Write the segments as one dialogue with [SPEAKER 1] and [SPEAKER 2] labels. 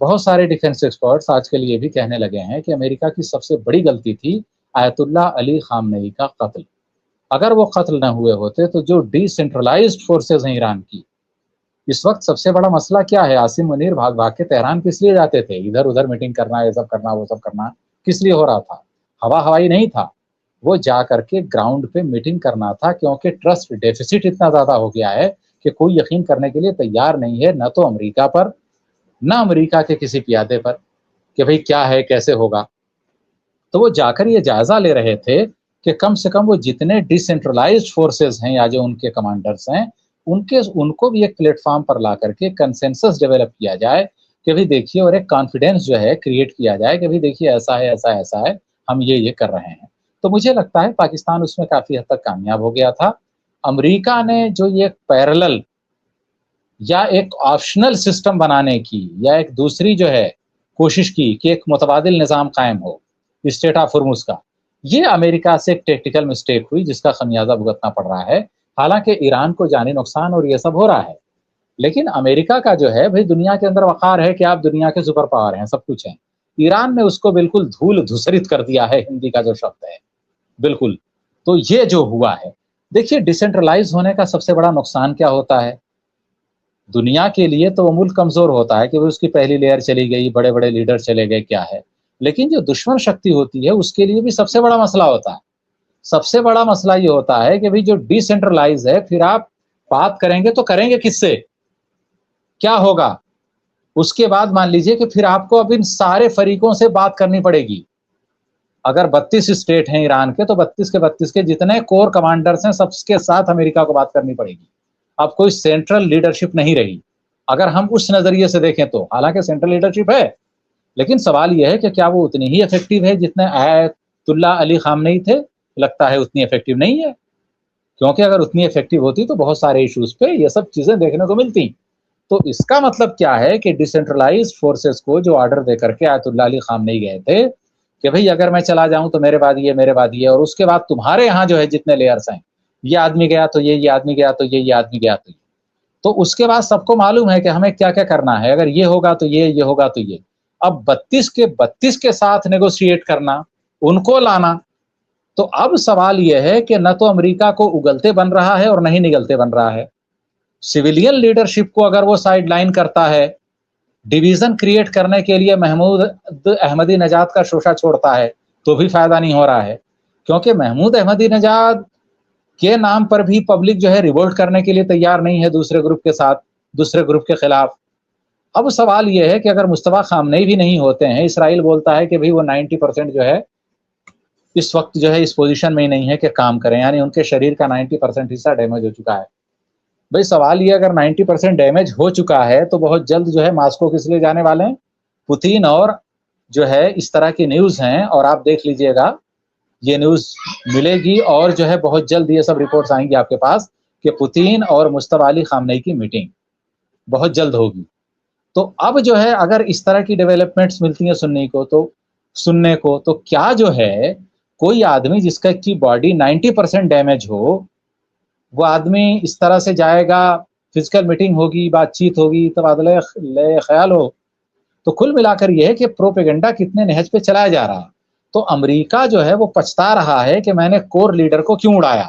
[SPEAKER 1] بہت سارے defence experts آج کل یہ بھی کہنے لگے ہیں کہ امریکہ کی سب سے بڑی غلطی تھی آیت اللہ علی خامنئی کا قتل. اگر وہ قتل نہ ہوئے ہوتے تو جو ڈی سینٹرلائزڈ فورسز ہیں ایران کی، اس وقت سب سے بڑا مسئلہ کیا ہے؟ عاصم منیر بھاگ بھاگ کے تہران کس لیے جاتے تھے؟ ادھر ادھر میٹنگ کرنا، یہ سب کرنا، وہ سب کرنا کس لیے ہو رہا تھا؟ ہوائی نہیں تھا، وہ جا کر کے گراؤنڈ پہ میٹنگ کرنا تھا، کیونکہ ٹرسٹ ڈیفیسٹ اتنا زیادہ ہو گیا ہے کہ کوئی یقین کرنے کے لیے تیار نہیں ہے، نہ تو امریکہ پر نہ امریکہ کے کسی پیادے پر، کہ بھئی کیا ہے، کیسے ہوگا. تو وہ جا کر یہ جائزہ لے رہے تھے کہ کم سے کم وہ جتنے ڈی سینٹرلائزڈ فورسز ہیں یا جو ان کے کمانڈرز ہیں ان کو بھی ایک پلیٹ فارم پر لا کر کے کنسنسس ڈیولپ کیا جائے کہ بھئی دیکھیے، اور ایک کانفیڈینس جو ہے کریٹ کیا جائے کہ بھئی دیکھیے ایسا ہے، ایسا ایسا ہے، ہم یہ کر رہے ہیں. تو مجھے لگتا ہے پاکستان اس میں کافی حد تک کامیاب ہو گیا تھا. امریکہ نے جو یہ پیرلل یا ایک آپشنل سسٹم بنانے کی یا ایک دوسری جو ہے کوشش کی کہ ایک متبادل نظام قائم ہو اسٹیٹ آف ہرمز کا، یہ امریکہ سے ایک ٹیکٹیکل مسٹیک ہوئی جس کا خمیازہ بھگتنا پڑ رہا ہے. حالانکہ ایران کو جانی نقصان اور یہ سب ہو رہا ہے، لیکن امریکہ کا جو ہے بھئی دنیا کے اندر وقار ہے کہ آپ دنیا کے سپر پاور ہیں، سب کچھ ہیں. ایران نے اس کو بالکل دھول دھسرت کر دیا ہے، ہندی کا جو شبد ہے بالکل. تو یہ جو ہوا ہے، دیکھیے ڈیسینٹرلائز ہونے کا سب سے بڑا نقصان کیا ہوتا ہے دنیا کے لیے؟ تو وہ ملک کمزور ہوتا ہے کہ اس کی پہلی لیئر چلی گئی، بڑے بڑے لیڈر چلے گئے، کیا ہے. لیکن جو دشمن شکتی ہوتی ہے اس کے لیے بھی سب سے بڑا مسئلہ ہوتا ہے. سب سے بڑا مسئلہ یہ ہوتا ہے کہ بھئی جو ڈی سینٹرلائز ہے، پھر آپ بات کریں گے تو کریں گے کس سے، کیا ہوگا؟ اس کے بعد مان لیجئے کہ پھر آپ کو اب ان سارے فریقوں سے بات کرنی پڑے گی. اگر 32 اسٹیٹ ہیں ایران کے، تو 32 کے جتنے کور کمانڈرز ہیں سب کے ساتھ امریکہ کو بات کرنی پڑے گی. اب کوئی سینٹرل لیڈرشپ نہیں رہی اگر ہم اس نظریے سے دیکھیں تو. حالانکہ سینٹرل لیڈرشپ ہے، لیکن سوال یہ ہے کہ کیا وہ اتنی ہی افیکٹو ہے جتنے آیت اللہ علی خامنئی تھے؟ لگتا ہے اتنی افیکٹو نہیں ہے، کیونکہ اگر اتنی افیکٹو ہوتی تو بہت سارے ایشوز پہ یہ سب چیزیں دیکھنے کو ملتی. تو اس کا مطلب کیا ہے کہ ڈیسینٹرلائزڈ فورسز کو جو آرڈر دے کر کے آیت اللہ علی خامنئی گئے تھے کہ بھئی اگر میں چلا جاؤں تو میرے بعد یہ، میرے بعد یہ، اور اس کے بعد تمہارے یہاں جو ہے جتنے لیئرز ہیں، یہ آدمی گیا تو یہ آدمی گیا تو یہ آدمی گیا تو یہ، تو اس کے بعد سب کو معلوم ہے کہ ہمیں کیا کیا کرنا ہے. اگر یہ ہوگا تو یہ ہوگا تو یہ. اب 32 کے ساتھ نیگوشیٹ کرنا، ان کو لانا. تو اب سوال یہ ہے کہ نہ تو امریکہ کو اگلتے بن رہا ہے اور نہ ہی نگلتے بن رہا ہے. سویلین لیڈرشپ کو اگر وہ سائیڈ لائن کرتا ہے، ڈویژن کریٹ کرنے کے لیے محمود احمدی نژاد کا شوشہ چھوڑتا ہے، تو بھی فائدہ نہیں ہو رہا ہے. کیونکہ محمود احمدی نژاد کے نام پر بھی پبلک جو ہے ریوولٹ کرنے کے لیے تیار نہیں ہے دوسرے گروپ کے ساتھ، دوسرے گروپ کے خلاف. اب سوال یہ ہے کہ اگر مصطفیٰ خامنئی بھی نہیں ہوتے ہیں، اسرائیل بولتا ہے کہ بھئی وہ 90% جو ہے اس وقت جو ہے اس پوزیشن میں ہی نہیں ہے کہ کام کریں، یعنی ان کے شریر کا 90% حصہ ڈیمیج ہو چکا ہے. بھئی سوال یہ اگر 90% ڈیمیج ہو چکا ہے تو بہت جلد جو ہے ماسکو کس لیے جانے والے ہیں؟ پوتین. اور جو ہے اس طرح کی نیوز ہیں، اور آپ دیکھ لیجئے گا یہ نیوز ملے گی، اور جو ہے بہت جلد یہ سب رپورٹس آئیں گی آپ کے پاس کہ پوتین اور مصطفیٰ علی خامنئی کی میٹنگ بہت جلد ہوگی. تو اب جو ہے اگر اس طرح کی ڈیولپمنٹس ملتی ہیں سننے کو تو کیا جو ہے کوئی آدمی جس کا کی باڈی 90% ڈیمیج ہو، وہ آدمی اس طرح سے جائے گا، فزیکل میٹنگ ہوگی، بات چیت ہوگی، تبادلہ خیال ہو؟ تو کل ملا کر یہ ہے کہ پروپیگنڈا کتنے نہج پہ چلایا جا رہا. تو امریکہ جو ہے وہ پچھتا رہا ہے کہ میں نے کور لیڈر کو کیوں اڑایا.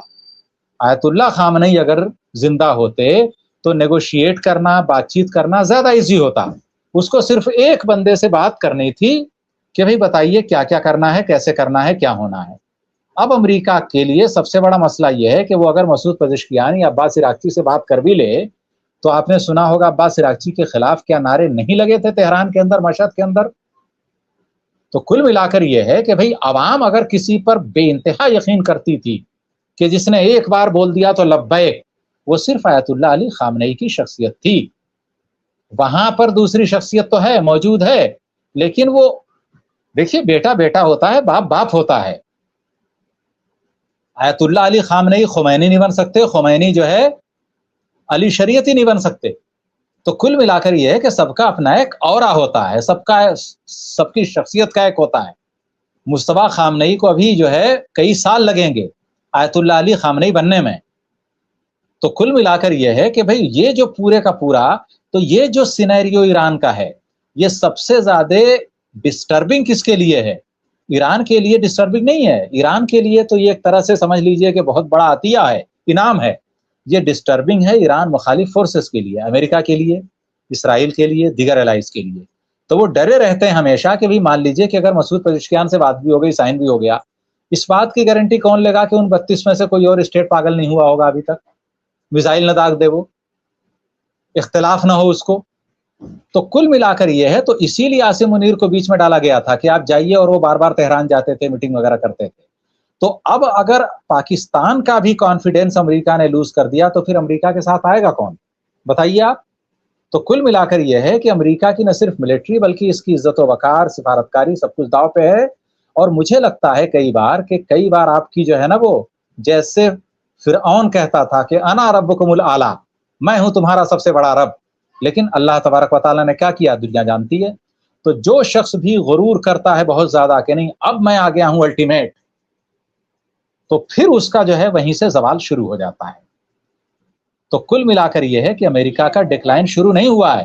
[SPEAKER 1] آیت اللہ خامنئی اگر زندہ ہوتے تو نیگوشیٹ کرنا، بات چیت کرنا زیادہ ایزی ہوتا. اس کو صرف ایک بندے سے بات کرنی تھی کہ بھئی بتائیے کیا کیا کرنا ہے، کیسے کرنا ہے، کیا ہونا ہے. اب امریکہ کے لیے سب سے بڑا مسئلہ یہ ہے کہ وہ اگر مسعود پزشکیان یا عباس عراقچی سے بات کر بھی لے، تو آپ نے سنا ہوگا عباس عراقچی کے خلاف کیا نعرے نہیں لگے تھے تہران کے اندر، مشہد کے اندر. تو کل ملا کر یہ ہے کہ بھئی عوام اگر کسی پر بے انتہا یقین کرتی تھی کہ جس نے ایک بار بول دیا تو لبیک، وہ صرف آیت اللہ علی خامنئی کی شخصیت تھی. وہاں پر دوسری شخصیت تو ہے، موجود ہے، لیکن وہ دیکھیے بیٹا بیٹا ہوتا ہے، باپ باپ ہوتا ہے. آیت اللہ علی خامنئی خمینی نہیں بن سکتے، خمینی جو ہے علی شریعتی نہیں بن سکتے. تو کل ملا کر یہ ہے کہ سب کا اپنا ایک اورا ہوتا ہے، سب کی شخصیت کا ایک ہوتا ہے. مصطفیٰ خامنئی کو ابھی جو ہے کئی سال لگیں گے آیت اللہ علی خامنئی بننے میں. تو کل ملا کر یہ ہے کہ بھئی یہ جو پورے کا پورا، تو یہ جو سینیریو ایران کا ہے، یہ سب سے زیادہ ڈسٹربنگ کس کے لیے ہے؟ ایران کے لیے ڈسٹربنگ نہیں ہے. ایران کے لیے تو یہ ایک طرح سے سمجھ لیجئے کہ بہت بڑا عطیہ ہے، انعام ہے. یہ ڈسٹربنگ ہے ایران مخالف فورسز کے لیے، امریکہ کے لیے، اسرائیل کے لیے، دیگر الائز کے لیے. تو وہ ڈرے رہتے ہیں ہمیشہ کہ مان لیجئے کہ اگر مسعود پزشکیان سے بات بھی ہو گئی، سائن بھی ہو گیا، اس بات کی گارنٹی کون لے گا کہ ان 32 میں سے کوئی اور اسٹیٹ پاگل نہیں ہوا ہوگا ابھی تک، میزائل نہ داغ دے، وہ اختلاف نہ ہو اس کو. تو کل ملا کر یہ ہے، تو اسی لیے عاصم منیر کو بیچ میں ڈالا گیا تھا کہ آپ جائیے، اور وہ بار بار تہران جاتے تھے، میٹنگ وغیرہ کرتے تھے. تو اب اگر پاکستان کا بھی کانفیڈنس امریکہ نے لوز کر دیا تو پھر امریکہ کے ساتھ آئے گا کون؟ بتائیے آپ. تو کل ملا کر یہ ہے کہ امریکہ کی نہ صرف ملٹری بلکہ اس کی عزت و وقار، سفارتکاری، سب کچھ داؤ پہ ہے. اور مجھے لگتا ہے کئی بار آپ کی جو ہے نا، وہ جیسے فرعون کہتا تھا کہ انا ربکم الاعلی، میں ہوں تمہارا سب سے بڑا رب، لیکن اللہ تبارک و تعالیٰ نے کیا کیا دنیا جانتی ہے. تو جو شخص بھی غرور کرتا ہے بہت زیادہ کہ نہیں اب میں آ گیا ہوں الٹیمیٹ، تو پھر اس کا جو ہے وہیں سے زوال شروع ہو جاتا ہے. تو کل ملا کر یہ ہے کہ امریکہ کا ڈکلائن شروع نہیں ہوا ہے،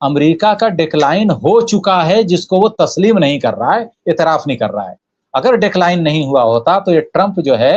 [SPEAKER 1] امریکہ کا ڈکلائن ہو چکا ہے، جس کو وہ تسلیم نہیں کر رہا ہے، اعتراف نہیں کر رہا ہے. اگر ڈکلائن نہیں ہوا ہوتا تو یہ ٹرمپ جو ہے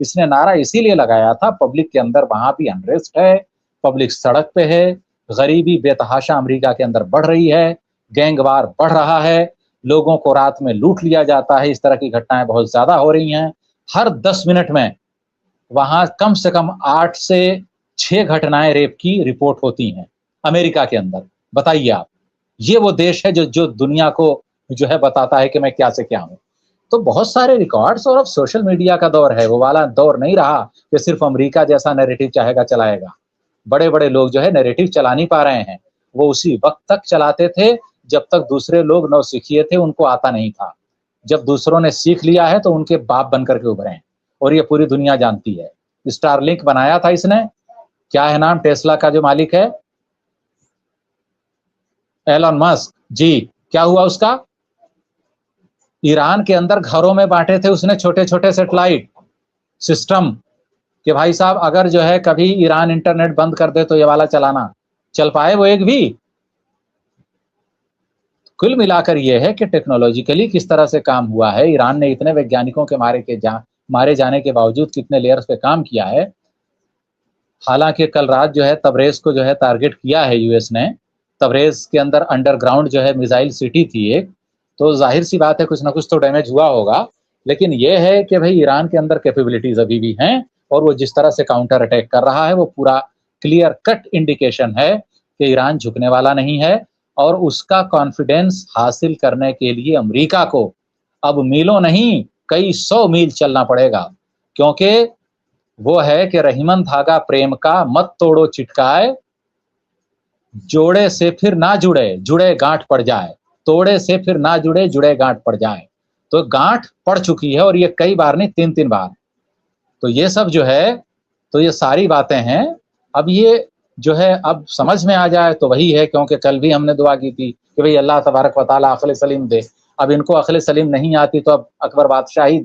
[SPEAKER 1] اس نے نعرہ اسی لیے لگایا تھا، پبلک کے اندر وہاں بھی انریسٹ ہے، پبلک سڑک پہ ہے، غریبی بے تحاشا امریکہ کے اندر بڑھ رہی ہے، گینگ وار بڑھ رہا ہے، لوگوں کو رات میں لوٹ لیا جاتا ہے، اس طرح کی گھٹنائیں بہت زیادہ ہو رہی ہیں. ہر 10 منٹ میں وہاں کم سے کم 8 سے 6 گھٹنائیں ریپ کی رپورٹ ہوتی ہیں امریکہ کے اندر. بتائیے آپ، یہ وہ دیش ہے جو دنیا کو جو ہے بتاتا ہے کہ میں کیا سے کیا ہوں. تو بہت سارے ریکارڈز، اور اب سوشل میڈیا کا دور ہے، وہ والا دور نہیں رہا کہ صرف امریکہ جیسا نیریٹو چاہے گا چلائے گا. بڑے بڑے لوگ جو ہے نیریٹو چلا نہیں پا رہے ہیں، وہ اسی وقت تک چلاتے تھے جب تک دوسرے لوگ نو سیکھیے تھے، ان کو آتا نہیں تھا. جب دوسروں نے سیکھ لیا ہے تو ان کے باپ بن کر کے ابھرے ہیں، اور یہ پوری دنیا جانتی ہے. اسٹار لنک بنایا تھا اس نے، کیا ہے نام ٹیسلا کا جو مالک ہے، ایلن مسک جی. کیا ہوا اس کا؟ ایران کے اندر گھروں میں بانٹے تھے اس نے چھوٹے چھوٹے سیٹلائٹ سسٹم کہ بھائی صاحب اگر جو ہے کبھی ایران انٹرنیٹ بند کر دے تو یہ والا چلانا. چل پائے وہ ایک بھی؟ کل ملا کر یہ ہے کہ ٹیکنالوجیکلی کس طرح سے کام ہوا ہے. ایران نے اتنے ویگیانکوں کے مارے جانے کے باوجود کتنے لیئرز پہ کام کیا ہے. حالانکہ کل رات جو ہے تبریز کو جو ہے ٹارگٹ کیا ہے یو ایس نے. تبریز کے اندر انڈر گراؤنڈ جو ہے میزائل سٹی تھی ایک، تو ظاہر سی بات ہے کچھ نہ کچھ تو ڈیمیج ہوا ہوگا. لیکن یہ ہے کہ بھئی ایران کے اندر کیپیبلٹیز ابھی بھی ہیں، اور وہ جس طرح سے کاؤنٹر اٹیک کر رہا ہے وہ پورا کلیئر کٹ انڈیکیشن ہے کہ ایران جھکنے والا نہیں ہے. اور اس کا کانفیڈنس حاصل کرنے کے لیے امریکہ کو اب میلوں نہیں کئی 100 میل چلنا پڑے گا. کیونکہ وہ ہے کہ رحیمن دھاگا پریم کا مت توڑو چٹکائے، جوڑے سے پھر نہ جڑے جڑے گانٹھ پڑ جائے، توڑے سے پھر نہ جڑے جڑے گانٹھ پڑ جائے. تو گانٹھ پڑ چکی ہے، اور یہ کئی بار نہیں 3 بار. تو یہ سب جو ہے، تو یہ ساری باتیں ہیں. اب یہ جو ہے اب سمجھ میں آ جائے تو وہی ہے، کیونکہ کل بھی ہم نے دعا کی تھی کہ بھئی اللہ تبارک و تعالیٰ عقل سلیم دے. اب ان کو عقل سلیم نہیں آتی تو اب اکبر بادشاہی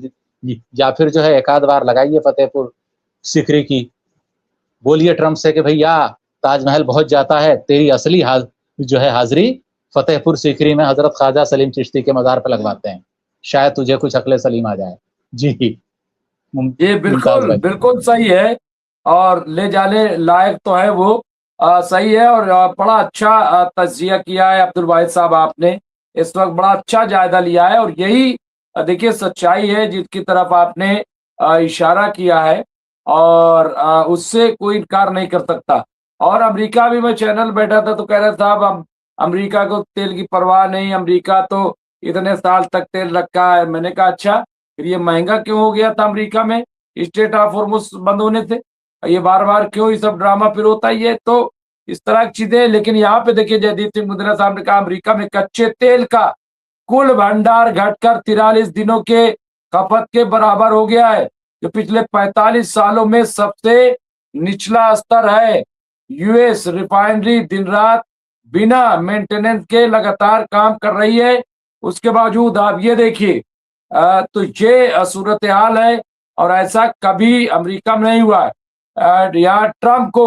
[SPEAKER 1] یا پھر جو ہے ایک آدھ بار لگائیے فتح پور سیکری کی، بولیے ٹرمپ سے کہ بھیا تاج محل بہت جاتا ہے، تیری اصلی جو ہے حاضری فتح پور سیکری میں حضرت خواجہ سلیم چشتی کے مزار پہ لگواتے ہیں، شاید تجھے کچھ عقل سلیم آ جائے. جی
[SPEAKER 2] یہ
[SPEAKER 1] ممتاز
[SPEAKER 2] بالکل
[SPEAKER 1] بھائی.
[SPEAKER 2] بالکل صحیح ہے، اور لے جانے لائق تو ہے وہ. صحیح ہے، اور بڑا اچھا تجزیہ کیا ہے عبد الواحد صاحب آپ نے. اس وقت بڑا اچھا جائزہ لیا ہے، اور یہی دیکھیے سچائی ہے جس کی طرف آپ نے اشارہ کیا ہے، اور اس سے کوئی انکار نہیں کر سکتا. اور امریکہ بھی، میں چینل بیٹھا تھا تو کہہ رہا صاحب اب امریکہ کو تیل کی پرواہ نہیں، امریکہ تو اتنے سال تک تیل رکھا ہے. میں نے کہا اچھا پھر یہ مہنگا کیوں ہو گیا تھا امریکہ میں اسٹریٹ آف ہارمز بند ہونے سے؟ یہ بار بار کیوں یہ سب ڈرامہ پھر ہوتا ہی ہے؟ تو اس طرح کی چیزیں. لیکن یہاں پہ دیکھیے جیدیپ سنگھ مدرا صاحب نے کہا امریکہ میں کچے تیل کا کل بھنڈار گھٹ کر 43 دنوں کے کھپت کے برابر ہو گیا ہے، جو پچھلے 45 سالوں میں سب سے نچلا استر ہے. یو ایس ریفائنری دن رات بنا مینٹیننس کے لگاتار کام کر رہی ہے. اس کے باوجود آپ یہ دیکھیے، تو یہ صورتحال ہے، اور ایسا کبھی امریکہ میں نہیں ہوا ہے. یہاں ٹرمپ کو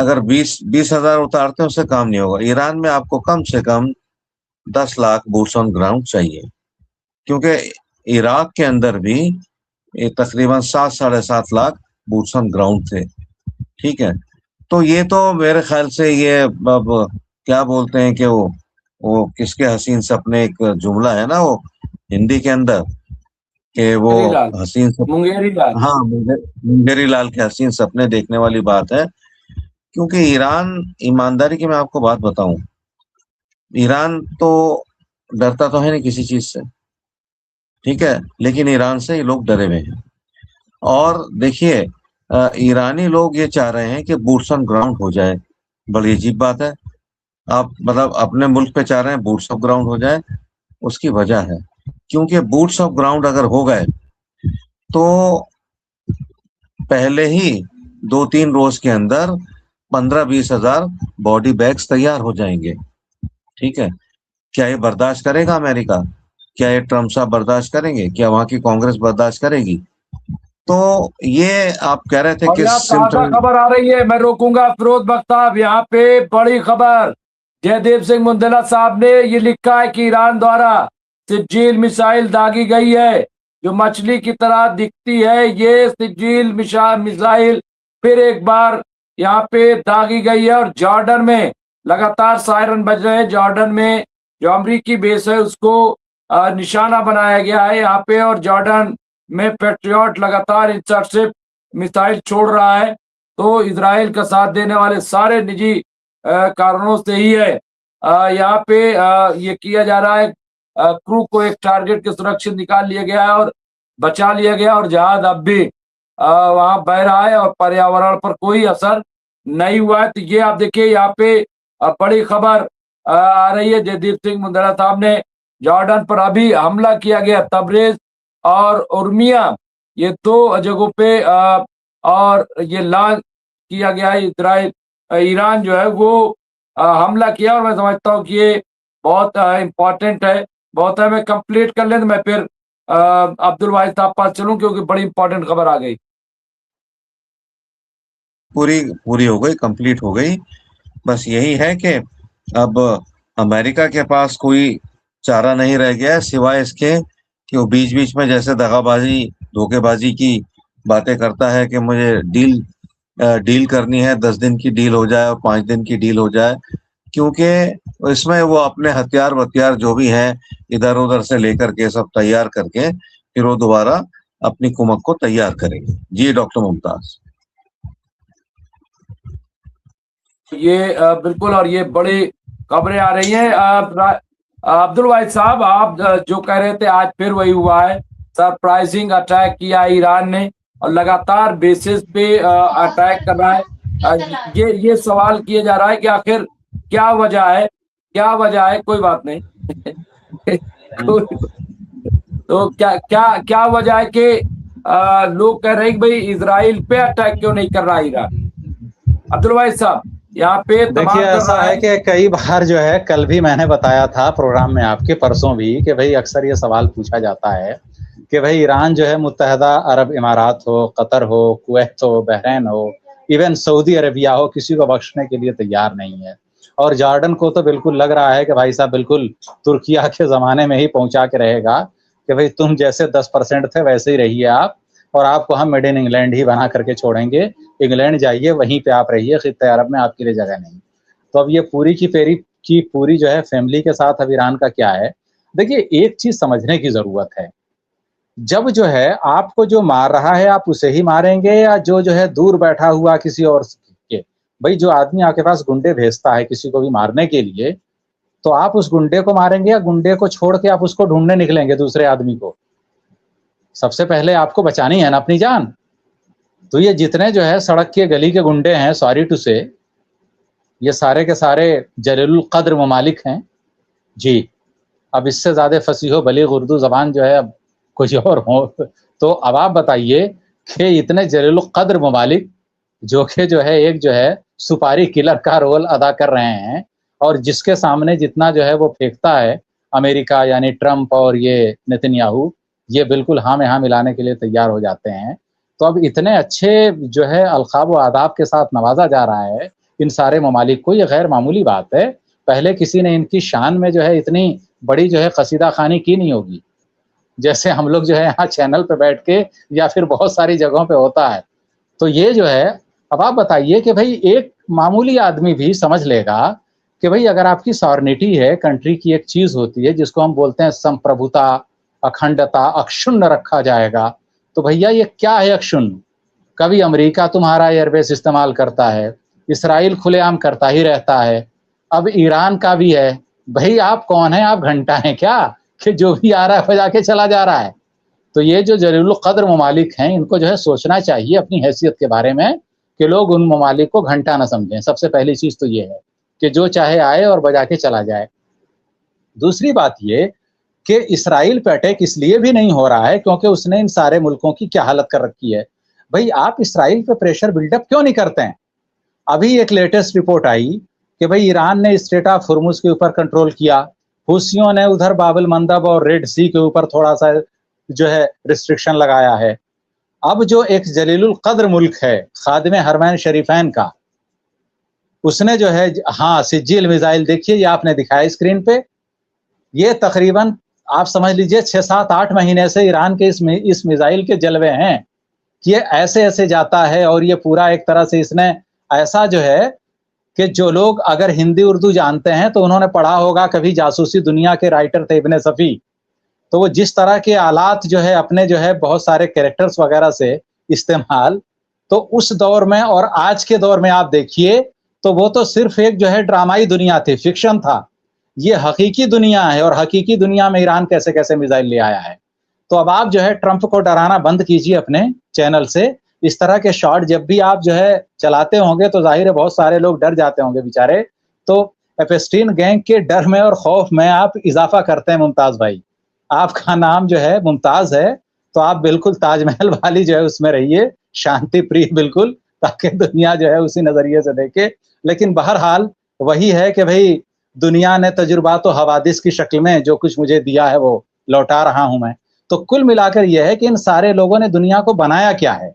[SPEAKER 3] اگر 20,000 اتارتے ہیں اس سے کام نہیں ہوگا. ایران میں آپ کو کم سے کم 10 لاکھ بوٹس آن گراؤنڈ چاہیے، کیونکہ عراق کے اندر بھی تقریباً 7-7.5 لاکھ بوٹس آن گراؤنڈ تھے. ٹھیک ہے، تو یہ تو میرے خیال سے یہ اب کیا بولتے ہیں کہ وہ کس کے حسین سپنے، ایک جملہ ہے نا وہ ہندی کے اندر کہ وہ
[SPEAKER 2] منگیری لال
[SPEAKER 3] حسین سپنے،
[SPEAKER 2] منگیری لال
[SPEAKER 3] ہاں منگیری لال کے حسین سپنے دیکھنے والی بات ہے. کیونکہ ایران، ایمانداری کی میں آپ کو بات بتاؤں، ایران تو ڈرتا تو ہے نہیں کسی چیز سے، ٹھیک ہے، لیکن ایران سے یہ لوگ ڈرے ہوئے ہیں. اور دیکھیے ایرانی لوگ یہ چاہ رہے ہیں کہ بوٹس آن گراؤنڈ ہو جائے. بڑی عجیب بات ہے، آپ مطلب اپنے ملک پہ چاہ رہے ہیں بوٹس آف گراؤنڈ ہو جائے. اس کی وجہ ہے کیونکہ بوٹس آف گراؤنڈ اگر ہو گئے تو پہلے ہی 2-3 روز کے اندر 15-20 ہزار باڈی بیگز تیار ہو جائیں گے. ٹھیک ہے، کیا یہ برداشت کرے گا امریکہ؟ کیا یہ ٹرمپ صاحب برداشت کریں گے؟ کیا وہاں کی کانگریس برداشت کرے گی؟ تو یہ آپ کہہ رہے تھے
[SPEAKER 2] اور
[SPEAKER 3] کہ
[SPEAKER 2] یہاں تازہ خبر آ رہی ہے، میں روکوں گا فیروز بخت صاحب، یہاں پہ بڑی خبر. جے دیپ سنگھ مندلا صاحب نے یہ لکھا ہے کہ ایران دوارا سجیل میزائل داغی گئی ہے، جو مچھلی کی طرح دکھتی ہے. یہ سجیل میزائل پھر ایک بار یہاں پہ داغی گئی ہے. اور جارڈن میں لگاتار سائرن بج رہے ہیں. جارڈن میں جو امریکی بیس ہے اس کو نشانہ بنایا گیا ہے یہاں پہ، اور جارڈن میں پیٹریوٹ لگاتار انٹرسیپٹ میسائل چھوڑ رہا ہے. تو اسرائیل کا ساتھ دینے والے سارے نجی کارنوں سے ہی ہے. یہاں پہ یہ کیا جا رہا ہے، کرو کو ایک ٹارگٹ کے سرکشت نکال لیا گیا ہے اور بچا لیا گیا، اور جہاز اب بھی وہاں بہ رہا ہے اور پریاورن پر کوئی اثر نہیں ہوا ہے. تو یہ آپ دیکھیے یہاں پہ بڑی خبر آ رہی ہے. جے دیپ سنگھ مندرا صاحب نے جارڈن پر ابھی حملہ کیا گیا، تبریز اور ارمیا یہ 2 جگہوں پہ اور یہ لانچ کیا گیا ہے. اسرائیل ایران جو ہے وہ حملہ کیا، اور میں سمجھتا ہوں کہ یہ بہت امپورٹنٹ ہے. بہت ہے، میں کمپلیٹ کر لیں تو میں پھر عبد الواحد صاحب پاس چلوں، کیونکہ بڑی امپورٹنٹ خبر آ گئی.
[SPEAKER 3] پوری ہو گئی، کمپلیٹ ہو گئی. بس یہی ہے کہ اب امریکہ کے پاس کوئی چارہ نہیں رہ گیا ہے سوائے اس کے کہ وہ بیچ بیچ میں جیسے دغا بازی، دھوکے بازی کی باتیں کرتا ہے کہ مجھے ڈیل کرنی ہے، 10 دن کی ڈیل ہو جائے اور 5 دن کی ڈیل ہو جائے. کیونکہ اس میں وہ اپنے ہتھیار جو بھی ہیں ادھر ادھر سے لے کر کے سب تیار کر کے پھر وہ دوبارہ اپنی کمک کو تیار کریں گے. جی ڈاکٹر ممتاز.
[SPEAKER 2] یہ بالکل، اور یہ بڑی خبریں آ رہی ہیں. عبد الواحد صاحب، آپ جو کہہ رہے تھے آج پھر وہی ہوا ہے. سرپرائزنگ اٹیک کیا ایران نے اور لگاتار بیسس پہ اٹیک کر رہا ہے. یہ سوال کیا جا رہا ہے کہ آخر کیا وجہ ہے، کیا وجہ ہے. کوئی بات نہیں. تو کیا وجہ ہے کہ لوگ کہہ رہے ہیں کہ بھائی اسرائیل پہ اٹیک کیوں نہیں کر رہا ایران؟ عبد الواحد صاحب یہاں پہ
[SPEAKER 1] دیکھیے
[SPEAKER 2] تمام کر
[SPEAKER 1] ایسا
[SPEAKER 2] رہا
[SPEAKER 1] ہے کہ کئی بار جو ہے، کل بھی میں نے بتایا تھا پروگرام میں آپ کے، پرسوں بھی، کہ بھئی اکثر یہ سوال پوچھا جاتا ہے کہ بھئی ایران جو ہے متحدہ عرب امارات ہو، قطر ہو، کویت ہو، بحرین ہو، ایون سعودی عربیہ ہو، کسی کو بخشنے کے لیے تیار نہیں ہے. اور جارڈن کو تو بالکل لگ رہا ہے کہ بھائی صاحب بالکل ترکیہ کے زمانے میں ہی پہنچا کے رہے گا کہ بھئی تم جیسے 10% تھے ویسے ہی رہیے آپ، اور آپ کو ہم میڈ ان انگلینڈ ہی بنا کر کے چھوڑیں گے. انگلینڈ جائیے، وہیں پہ آپ رہیے، خطہ عرب میں آپ کے لیے جگہ نہیں. تو اب یہ پوری جو ہے فیملی کے ساتھ اب ایران کا کیا ہے. دیکھیے ایک چیز سمجھنے کی ضرورت ہے، جب جو ہے آپ کو جو مار رہا ہے آپ اسے ہی ماریں گے، یا جو ہے دور بیٹھا ہوا کسی اور کے. بھائی جو آدمی آپ کے پاس گنڈے بھیجتا ہے کسی کو بھی مارنے کے لیے، تو آپ اس گنڈے کو ماریں گے یا گنڈے کو چھوڑ کے آپ اس کو ڈھونڈنے نکلیں گے دوسرے آدمی کو؟ سب سے پہلے آپ کو بچانی ہے نا اپنی جان. تو یہ جتنے جو ہے سڑک کے گلی کے گنڈے ہیں، سوری ٹو سے، یہ سارے کے سارے جلیل القدر ممالک ہیں. جی اب اس سے زیادہ فصیح و بلیغ اردو زبان جو ہے اب کچھ اور ہو. تو اب آپ بتائیے کہ اتنے جلیل القدر ممالک جو کہ جو ہے ایک جو ہے سپاری کلر کا رول ادا کر رہے ہیں، اور جس کے سامنے جتنا جو ہے وہ پھینکتا ہے امریکہ یعنی ٹرمپ اور یہ نتنیاہو، یہ بالکل ہاں میں ہاں ملانے کے لیے تیار ہو جاتے ہیں. تو اب اتنے اچھے جو ہے القاب و آداب کے ساتھ نوازا جا رہا ہے، ان سارے ممالک کو. یہ غیر معمولی بات ہے. پہلے کسی نے ان کی شان میں جو ہے اتنی بڑی جو ہے قصیدہ خوانی کی نہیں ہوگی جیسے ہم لوگ جو ہے یہاں چینل پہ بیٹھ کے یا پھر بہت ساری جگہوں پہ ہوتا ہے. تو یہ جو ہے اب آپ بتائیے کہ بھائی ایک معمولی آدمی بھی سمجھ لے گا کہ بھائی اگر آپ کی سارنیٹی ہے, کنٹری کی ایک چیز ہوتی ہے جس کو ہم بولتے ہیں سمپربھوتا, اکھنڈتا, اکشن رکھا جائے گا, تو بھیا یہ کیا ہے اکشن؟ کبھی امریکہ تمہارا ایئر بیس استعمال کرتا ہے, اسرائیل کھلے عام کرتا ہی رہتا ہے, اب ایران کا بھی ہے. بھائی آپ کون ہیں؟ آپ گھنٹا ہیں کیا کہ جو بھی آ رہا ہے بجا کے چلا جا رہا ہے؟ تو یہ جو جلیل القدر ممالک ہیں ان کو جو ہے سوچنا چاہیے اپنی حیثیت کے بارے میں کہ لوگ ان ممالک کو گھنٹا نہ سمجھیں. سب سے پہلی چیز تو یہ ہے کہ جو چاہے آئے اور بجا کے چلا جائے. دوسری بات یہ کہ اسرائیل پہ اٹیک اس لیے بھی نہیں ہو رہا ہے کیونکہ اس نے ان سارے ملکوں کی کیا حالت کر رکھی ہے. بھائی آپ اسرائیل پہ پریشر بلڈ اپ کیوں نہیں کرتے ہیں؟ ابھی ایک لیٹسٹ رپورٹ آئی کہ بھائی ایران نے اسٹریٹ آف ہرمز کے اوپر کنٹرول کیا, حوثیوں نے ادھر باب المندب اور ریڈ سی کے اوپر تھوڑا سا جو ہے ریسٹرکشن لگایا ہے. اب جو ایک جلیل القدر ملک ہے خادم حرمین شریفین کا, اس نے جو ہے ہاں سجیل میزائل دیکھیے, یہ آپ نے دکھایا اسکرین پہ, یہ تقریباً آپ سمجھ لیجئے 6-7-8 مہینے سے ایران کے اس میزائل کے جلوے ہیں کہ یہ ایسے ایسے جاتا ہے. اور یہ پورا ایک طرح سے اس نے ایسا جو ہے کہ جو لوگ اگر ہندی اردو جانتے ہیں تو انہوں نے پڑھا ہوگا کبھی جاسوسی دنیا کے رائٹر تھے ابن صفی, تو وہ جس طرح کے آلات جو ہے اپنے جو ہے بہت سارے کریکٹرز وغیرہ سے استعمال, تو اس دور میں اور آج کے دور میں آپ دیکھیے تو وہ تو صرف ایک جو ہے ڈرامائی دنیا تھی, فکشن تھا. یہ حقیقی دنیا ہے, اور حقیقی دنیا میں ایران کیسے کیسے میزائل لے آیا ہے. تو اب آپ جو ہے ٹرمپ کو ڈرانا بند کیجیے اپنے چینل سے. اس طرح کے شارٹ جب بھی آپ جو ہے چلاتے ہوں گے تو ظاہر ہے بہت سارے لوگ ڈر جاتے ہوں گے بیچارے. تو ایپسٹین گینگ کے ڈر میں اور خوف میں آپ اضافہ کرتے ہیں ممتاز بھائی. آپ کا نام جو ہے ممتاز ہے تو آپ بالکل تاج محل والی جو ہے اس میں رہیے, شانتی پری بالکل, تاکہ دنیا جو ہے اسی نظریے سے دیکھے. لیکن بہرحال وہی ہے کہ بھائی دنیا نے تجربات و حوادث کی شکل میں جو کچھ مجھے دیا ہے وہ لوٹا رہا ہوں میں. تو کل ملا کر یہ ہے کہ ان سارے لوگوں نے دنیا کو بنایا کیا ہے؟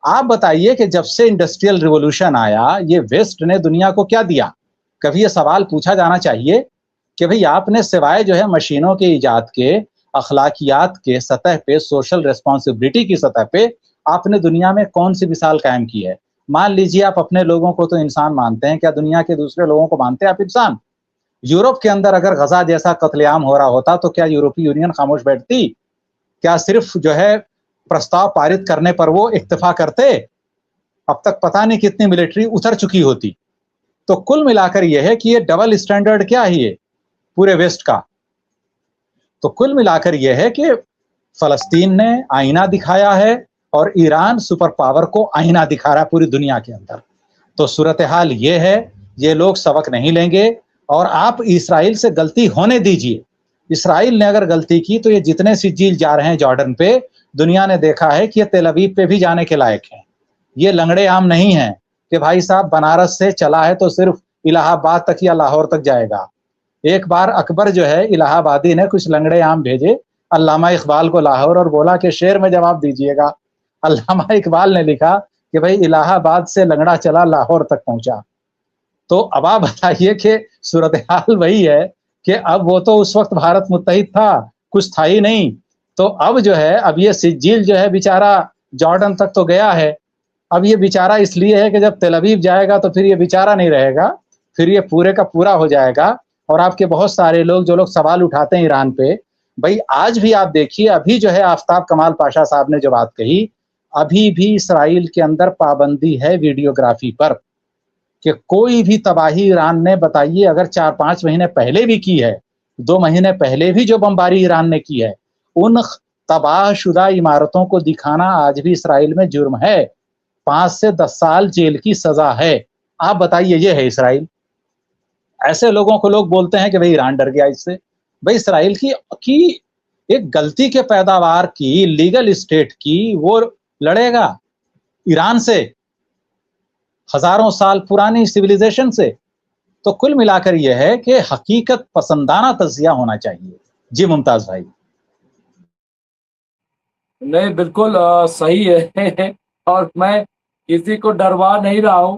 [SPEAKER 1] آپ بتائیے کہ جب سے انڈسٹریل ریولوشن آیا یہ ویسٹ نے دنیا کو کیا دیا؟ کبھی یہ سوال پوچھا جانا چاہیے کہ بھئی آپ نے سوائے جو ہے مشینوں کے ایجاد کے, اخلاقیات کے سطح پہ, سوشل ریسپانسبلٹی کی سطح پہ آپ نے دنیا میں کون سی مثال قائم کی ہے؟ مان لیجیے آپ اپنے لوگوں کو تو انسان مانتے ہیں, کیا دنیا کے دوسرے لوگوں کو مانتے ہیں آپ انسان؟ یورپ کے اندر اگر غزہ جیسا قتل عام ہو رہا ہوتا تو کیا یورپی یونین خاموش بیٹھتی؟ کیا صرف جو ہے پرستاو پارت کرنے پر وہ اکتفا کرتے؟ اب تک پتہ نہیں کتنی ملٹری اتر چکی ہوتی. تو کل ملا کر یہ ہے کہ یہ ڈبل اسٹینڈرڈ کیا ہے یہ پورے ویسٹ کا. تو کل ملا کر یہ ہے کہ فلسطین نے آئینہ دکھایا ہے اور ایران سپر پاور کو آئینہ دکھا رہا ہے پوری دنیا کے اندر. تو صورتحال یہ ہے, یہ لوگ سبق نہیں لیں گے. اور آپ اسرائیل سے غلطی ہونے دیجئے. اسرائیل نے اگر غلطی کی تو یہ جتنے سجیل جا رہے ہیں جارڈن پہ, دنیا نے دیکھا ہے کہ یہ تل ابیب پہ بھی جانے کے لائق ہیں. یہ لنگڑے عام نہیں ہیں کہ بھائی صاحب بنارس سے چلا ہے تو صرف الہ آباد تک یا لاہور تک جائے گا. ایک بار اکبر جو ہے الہ آبادی نے کچھ لنگڑے عام بھیجے علامہ اقبال کو لاہور اور بولا کہ شعر میں جواب دیجئے گا. علامہ اقبال نے لکھا کہ بھئی الہ آباد سے لنگڑا چلا لاہور تک پہنچا. تو اب آپ بتائیے کہ صورتحال وہی ہے کہ اب وہ تو اس وقت بھارت متحد تھا, کچھ تھا ہی نہیں. تو اب جو ہے اب یہ سجیل جو ہے بیچارہ جارڈن تک تو گیا ہے. اب یہ بیچارہ اس لیے ہے کہ جب تل ابیب جائے گا تو پھر یہ بیچارہ نہیں رہے گا, پھر یہ پورے کا پورا ہو جائے گا. اور آپ کے بہت سارے لوگ جو لوگ سوال اٹھاتے ہیں ایران پہ, بھائی آج بھی آپ دیکھیے ابھی جو ہے آفتاب کمال پاشا صاحب نے جو بات کہی, ابھی بھی اسرائیل کے اندر پابندی ہے ویڈیوگرافی پر, کہ کوئی بھی تباہی ایران نے بتائیے اگر 4-5 مہینے پہلے بھی کی ہے, 2 مہینے پہلے بھی جو بمباری ایران نے کی ہے, ان تباہ شدہ عمارتوں کو دکھانا آج بھی اسرائیل میں جرم ہے. 5 سے 10 سال جیل کی سزا ہے. آپ بتائیے یہ ہے اسرائیل؟ ایسے لوگوں کو لوگ بولتے ہیں کہ بھئی ایران ڈر گیا اس سے. بھئی اسرائیل کی ایک غلطی کے پیداوار کی, لیگل اسٹیٹ کی, وہ لڑے گا ایران سے, ہزاروں سال پرانی سیویلائزیشن سے. تو کل ملا کر یہ ہے کہ حقیقت پسندانہ تجزیہ ہونا چاہیے. جی ممتاز بھائی.
[SPEAKER 2] نہیں بالکل صحیح ہے اور میں کسی کو ڈروا نہیں رہا ہوں.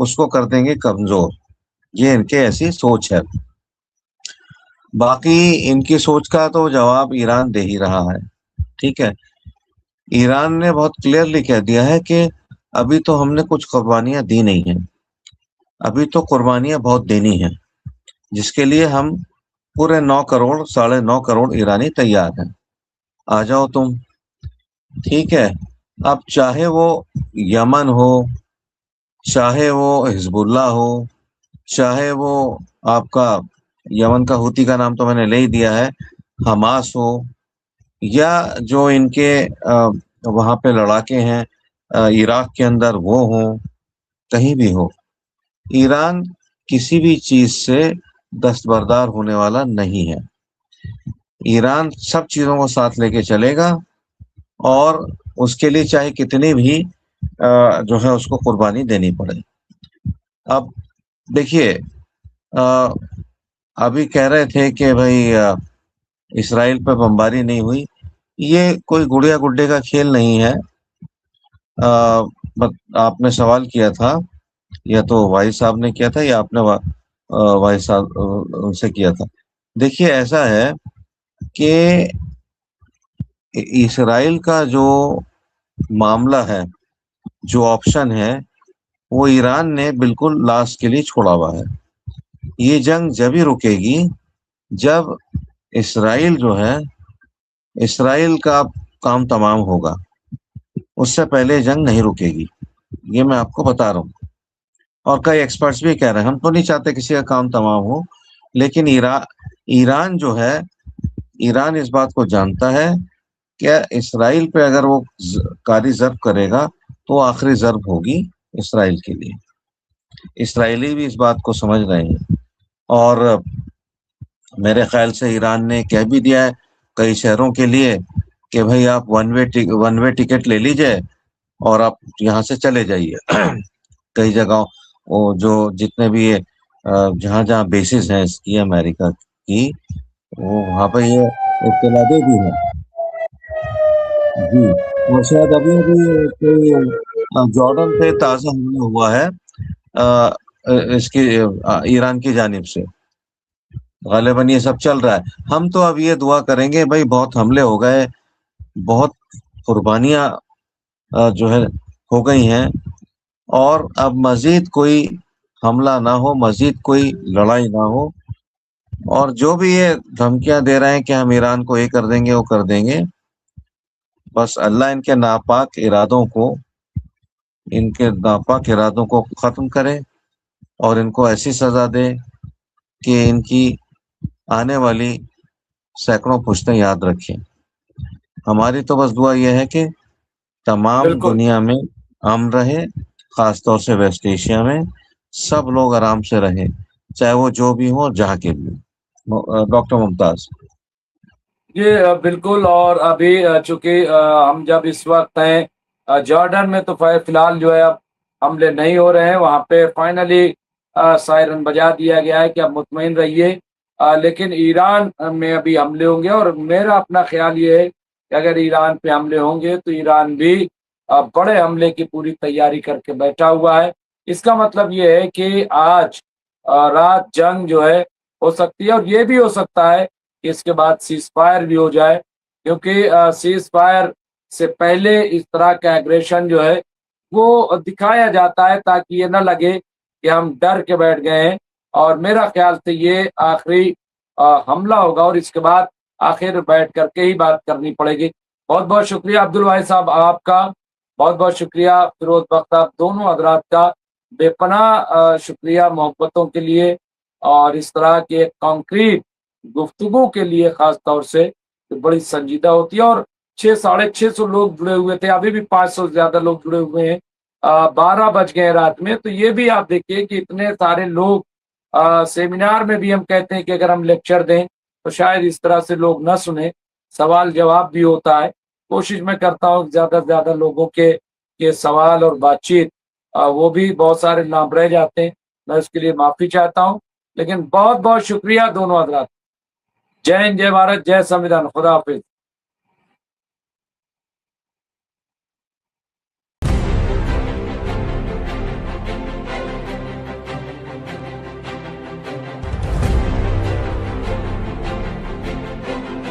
[SPEAKER 3] اس کو کر دیں گے کمزور. یہ ان کے ایسی سوچ ہے. باقی ان کی سوچ کا تو جواب ایران دے ہی رہا ہے. ٹھیک ہے, ایران نے بہت کلیئرلی کہہ دیا ہے کہ ابھی تو ہم نے کچھ قربانیاں دی نہیں ہیں, ابھی تو قربانیاں بہت دینی ہیں, جس کے لیے ہم پورے 9 کروڑ 9.5 کروڑ ایرانی تیار ہیں. آ جاؤ تم. ٹھیک ہے, اب چاہے وہ یمن ہو, چاہے وہ حزب اللہ ہو, چاہے وہ آپ کا یمن کا ہوتی کا نام تو میں نے لے ہی دیا ہے, حماس ہو, یا جو ان کے وہاں پہ لڑاکے ہیں عراق کے اندر وہ ہوں, کہیں بھی ہو, ایران کسی بھی چیز سے دستبردار ہونے والا نہیں ہے. ایران سب چیزوں کو ساتھ لے کے چلے گا, اور اس کے لیے چاہے کتنی بھی جو ہے اس کو قربانی دینی پڑے. اب دیکھیے, ابھی کہہ رہے تھے کہ بھائی اسرائیل پہ بمباری نہیں ہوئی. یہ کوئی گڑیا گڈے کا کھیل نہیں ہے. آپ نے سوال کیا تھا, یا تو واحد صاحب نے کیا تھا یا آپ نے واحد صاحب ان سے کیا تھا. دیکھیے ایسا ہے کہ اسرائیل کا جو معاملہ ہے, جو آپشن ہے, وہ ایران نے بالکل لاسٹ کے لیے چھوڑا ہوا ہے. یہ جنگ جب ہی رکے گی جب اسرائیل جو ہے, اسرائیل کا کام تمام ہوگا. اس سے پہلے جنگ نہیں رکے گی, یہ میں آپ کو بتا رہا ہوں. اور کئی ایکسپرٹس بھی کہہ رہے ہیں, ہم تو نہیں چاہتے کسی کا کام تمام ہو, لیکن ایران جو ہے, ایران اس بات کو جانتا ہے کہ اسرائیل پہ اگر وہ کاری ضرب کرے گا تو آخری ضرب ہوگی اسرائیل کے لیے. اسرائیلی بھی اس بات کو سمجھ رہے ہیں, اور میرے خیال سے ایران نے کہہ بھی دیا ہے کئی شہروں کے لیے کہ بھائی آپ ون وے ٹکٹ لے لیجئے اور آپ یہاں سے چلے جائیے. کئی جگہوں وہ جو جتنے بھی جہاں جہاں بیسز ہیں اس کی امریکہ کی, وہ وہاں پہ یہ اطلاع دے دی ہے. جی, اور شاید ابھی کوئی جارڈن پہ تازہ حملہ ہوا ہے اس کی ایران کی جانب سے. غالباً یہ سب چل رہا ہے. ہم تو اب یہ دعا کریں گے بھائی, بہت حملے ہو گئے, بہت قربانیاں جو ہے ہو گئی ہیں, اور اب مزید کوئی حملہ نہ ہو, مزید کوئی لڑائی نہ ہو. اور جو بھی یہ دھمکیاں دے رہے ہیں کہ ہم ایران کو یہ کر دیں گے وہ کر دیں گے, بس اللہ ان کے ناپاک ارادوں کو ختم کرے, اور ان کو ایسی سزا دے کہ ان کی آنے والی سینکڑوں پشتیں یاد رکھیں. ہماری تو بس دعا یہ ہے کہ تمام
[SPEAKER 2] بالکل.
[SPEAKER 3] دنیا میں امن رہے, خاص طور سے ویسٹ ایشیا میں سب لوگ آرام سے رہیں, چاہے وہ جو بھی ہوں جہاں کے بھی. ڈاکٹر ممتاز.
[SPEAKER 2] جی بالکل. اور ابھی چونکہ ہم جب اس وقت ہیں جارڈن میں, تو فی الحال جو ہے اب حملے نہیں ہو رہے ہیں. وہاں پہ فائنلی سائرن بجا دیا گیا ہے کہ اب مطمئن رہیے. لیکن ایران میں ابھی حملے ہوں گے, اور میرا اپنا خیال یہ ہے کہ اگر ایران پہ حملے ہوں گے تو ایران بھی بڑے حملے کی پوری تیاری کر کے بیٹھا ہوا ہے. اس کا مطلب یہ ہے کہ آج رات جنگ جو ہے ہو سکتی ہے, اور یہ بھی ہو سکتا ہے کہ اس کے بعد سیز فائر بھی ہو جائے, کیونکہ سیز فائر سے پہلے اس طرح کا ایگریشن جو ہے وہ دکھایا جاتا ہے تاکہ یہ نہ لگے کہ ہم ڈر کے بیٹھ گئے ہیں. اور میرا خیال سے یہ آخری حملہ ہوگا, اور اس کے بعد آخر بیٹھ کر کے ہی بات کرنی پڑے گی. بہت بہت شکریہ عبد الواحد صاحب آپ کا, بہت بہت شکریہ فیروز بخت آپ دونوں حضرات کا, بے پناہ شکریہ محبتوں کے لیے, اور اس طرح کے کانکریٹ گفتگو کے لیے خاص طور سے بڑی سنجیدہ ہوتی ہے. اور 600-650 لوگ جڑے ہوئے تھے, ابھی بھی 500 سے زیادہ لوگ جڑے ہوئے ہیں. 12 بج گئے رات میں, تو یہ بھی آپ دیکھیے کہ اتنے سارے لوگ. سیمینار میں بھی ہم کہتے ہیں کہ اگر ہم لیکچر دیں تو شاید اس طرح سے لوگ نہ سنیں, سوال جواب بھی ہوتا ہے. کوشش میں کرتا ہوں کہ زیادہ سے زیادہ لوگوں کے سوال اور بات چیت وہ بھی بہت سارے نام رہ جاتے ہیں, میں اس کے لیے معافی چاہتا ہوں. لیکن بہت بہت شکریہ دونوں حضرات. جے ہند, جے بھارت, جے سنویدھان. خدا حافظ.